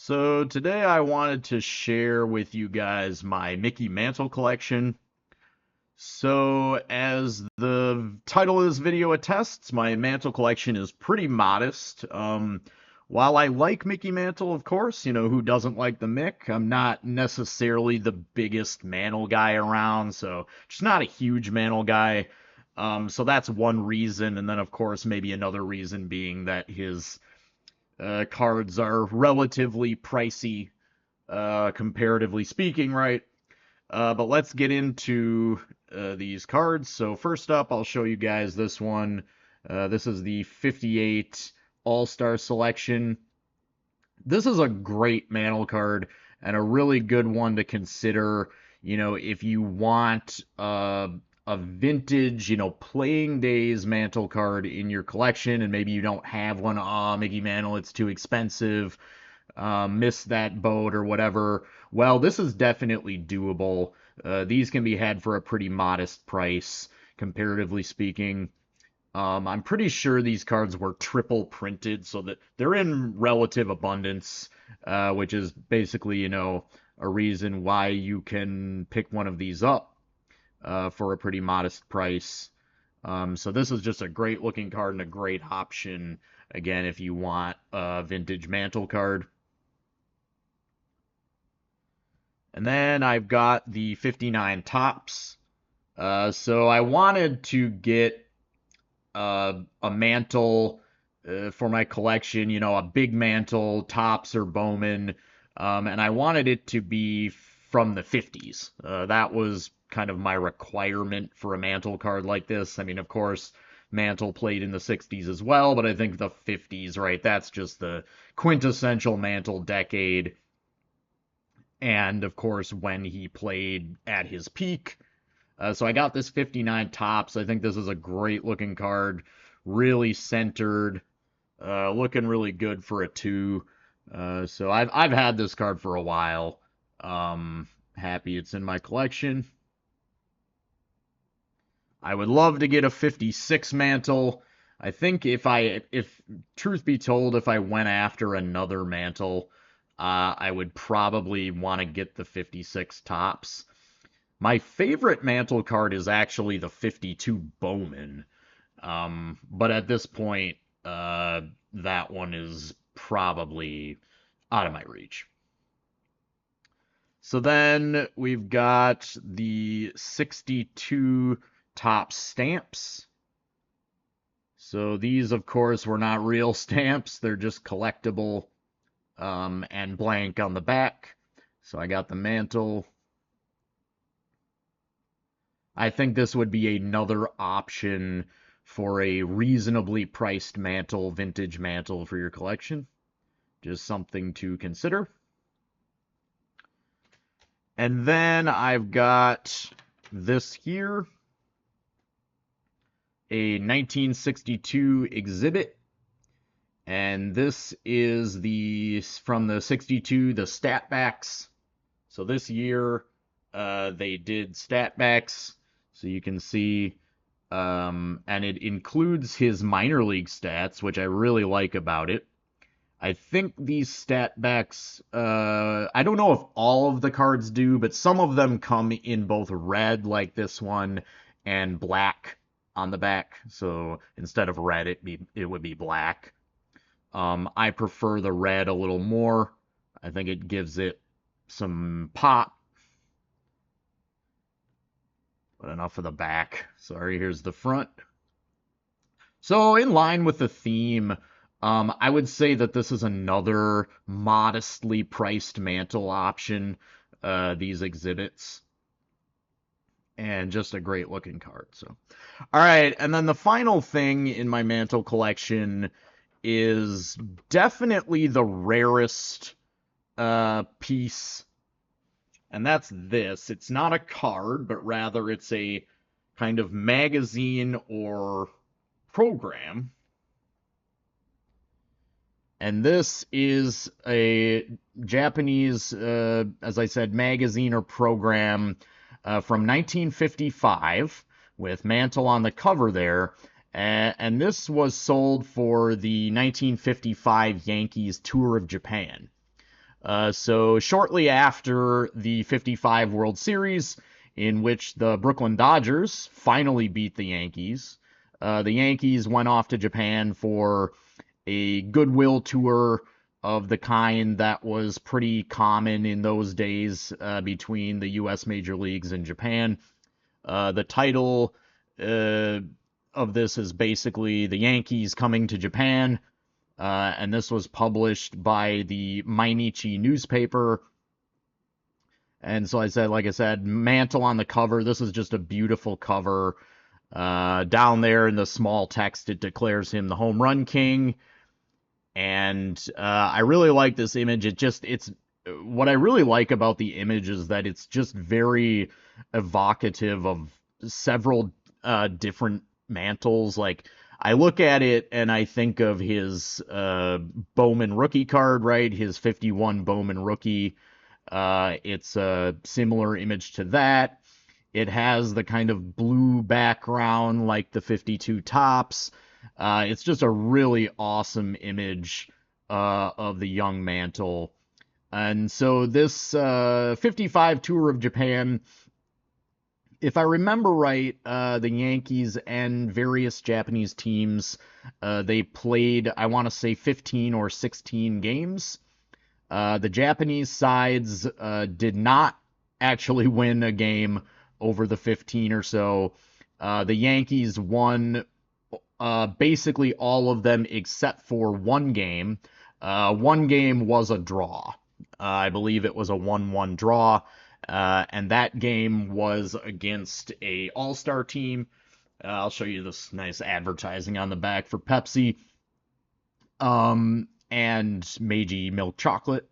So today I wanted to share with you guys my Mickey Mantle collection. So as the title of this video attests, my Mantle collection is pretty modest. While I like Mickey Mantle, of course, who doesn't like the Mick? I'm not necessarily the biggest Mantle guy around, so just not a huge Mantle guy. So that's one reason, and then of course maybe another reason being that his cards are relatively pricey, comparatively speaking, right? But let's get into these cards. So first up, I'll show you guys this one. This is the 58 All-Star Selection. This is a great Mantle card and a really good one to consider, if you want a vintage, playing days Mantle card in your collection and maybe you don't have one. Mickey Mantle, it's too expensive. Missed that boat or whatever. Well, this is definitely doable. These can be had for a pretty modest price, comparatively speaking. I'm pretty sure these cards were triple printed, so that they're in relative abundance, which is basically, a reason why you can pick one of these up for a pretty modest price. So this is just a great looking card and a great option, again, if you want a vintage Mantle card. And then I've got the 59 Tops. So I wanted to get a Mantle for my collection, a big Mantle, Tops or Bowman, and I wanted it to be from the 50s. That was kind of my requirement for a Mantle card like this. I mean, of course, Mantle played in the 60s as well, but I think the 50s, right, that's just the quintessential Mantle decade. And of course, when he played at his peak. So I got this 59 Tops. I think this is a great looking card, really centered, looking really good for a 2. So I've had this card for a while. Happy it's in my collection. I would love to get a 56 Mantle. I think if truth be told, if I went after another Mantle, I would probably want to get the 56 Tops. My favorite Mantle card is actually the 52 Bowman. But at this point, that one is probably out of my reach. So then we've got the 62 Top stamps. So these, of course, were not real stamps. They're just collectible and blank on the back. So I got the Mantle. I think this would be another option for a reasonably priced Mantle, vintage Mantle for your collection. Just something to consider. And then I've got this here, a 1962 exhibit. And this is from the 62, the stat backs. So this year, they did stat backs. So you can see, and it includes his minor league stats, which I really like about it. I think these stat backs, I don't know if all of the cards do, but some of them come in both red, like this one, and black on the back. So instead of red, it would be black. I prefer the red a little more. I think it gives it some pop. But enough of the back. Sorry, here's the front. So in line with the theme, I would say that this is another modestly priced Mantle option, these exhibits. And just a great looking card. So, all right, and then the final thing in my Mantle collection is definitely the rarest piece, and that's this. It's not a card, but rather it's a kind of magazine or program. And this is a Japanese, as I said, magazine or program from 1955 with Mantle on the cover there. And this was sold for the 1955 Yankees Tour of Japan. So shortly after the 55 World Series, in which the Brooklyn Dodgers finally beat the Yankees, the Yankees went off to Japan for a goodwill tour of the kind that was pretty common in those days between the U.S. major leagues and Japan. The title uh, of this is basically the Yankees coming to Japan, and this was published by the Mainichi newspaper. And so like I said, Mantle on the cover. This is just a beautiful cover. Down there in the small text, it declares him the home run king. And I really like this image. It's what I really like about the image is that it's just very evocative of several different Mantles. Like I look at it and I think of his Bowman rookie card, right? His 51 Bowman rookie. It's a similar image to that. It has the kind of blue background like the 52 tops. It's just a really awesome image of the young Mantle. And so this 55 tour of Japan, if I remember right, the Yankees and various Japanese teams, they played, I want to say 15 or 16 games. The Japanese sides did not actually win a game over the 15 or so. The Yankees won basically all of them except for one game. One game was a draw. I believe it was a 1-1 draw, and that game was against a all-star team. I'll show you this nice advertising on the back for Pepsi and Meiji milk chocolate.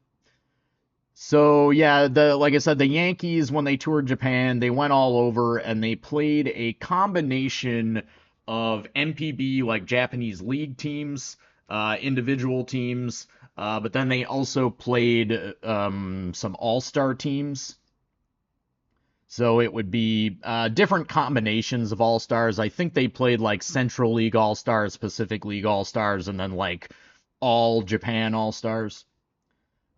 So yeah, like I said, the Yankees when they toured Japan, they went all over and they played a combination of MPB like Japanese league teams, individual teams, but then they also played some all-star teams. So it would be different combinations of all-stars. I think they played like Central League All-Stars, Pacific League All-Stars, and then like all Japan All-Stars.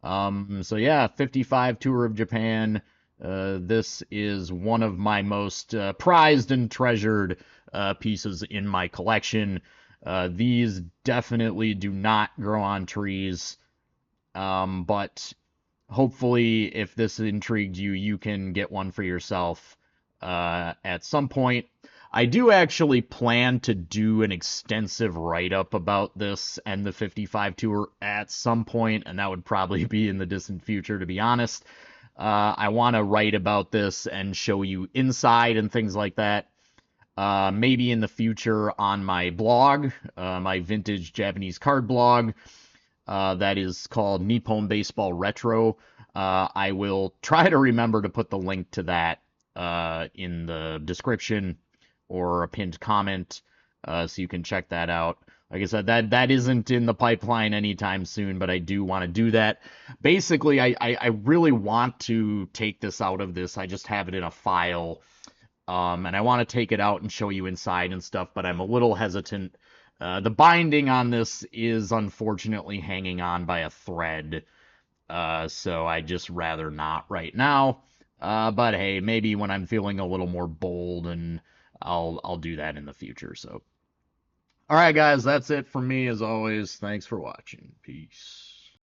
So yeah, 55 Tour of Japan. This is one of my most prized and treasured pieces in my collection. These definitely do not grow on trees, but hopefully, if this intrigued you, you can get one for yourself at some point. I do actually plan to do an extensive write-up about this and the 55 Tour at some point, and that would probably be in the distant future, to be honest. I want to write about this and show you inside and things like that. Maybe in the future on my blog, my vintage Japanese card blog, that is called Nippon Baseball Retro. I will try to remember to put the link to that in the description or a pinned comment, so you can check that out. Like I said, that isn't in the pipeline anytime soon, but I do want to do that. Basically, I really want to take this out of this. I just have it in a file, and I want to take it out and show you inside and stuff, but I'm a little hesitant. The binding on this is unfortunately hanging on by a thread, so I just rather not right now. But hey, maybe when I'm feeling a little more bold, and I'll do that in the future. So, all right, guys, that's it for me as always. Thanks for watching. Peace.